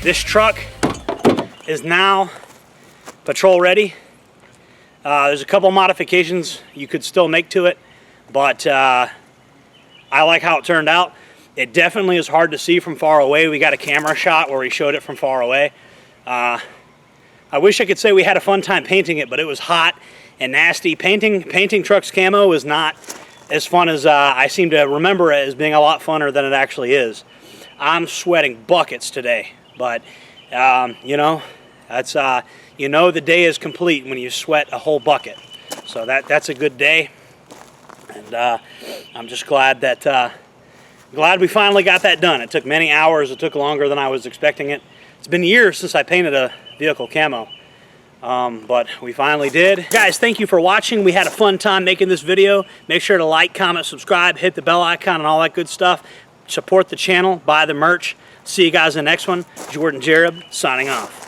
This truck is now patrol ready. There's a couple modifications you could still make to it, but I like how it turned out. It definitely is hard to see from far away. We got a camera shot where we showed it from far away. I wish I could say we had a fun time painting it, but it was hot and nasty. Painting trucks camo is not as fun as I seem to remember it as being a lot funner than it actually is. I'm sweating buckets today, but you know, that's you know the day is complete when you sweat a whole bucket. So that's a good day, and I'm just glad that glad we finally got that done. It took many hours. It took longer than I was expecting it. It's been years since I painted a vehicle camo, but we finally did. Guys, thank you for watching. We had a fun time making this video. Make sure to like, comment, subscribe, hit the bell icon and all that good stuff. Support the channel, buy the merch. See you guys in the next one. Jordan Jared signing off.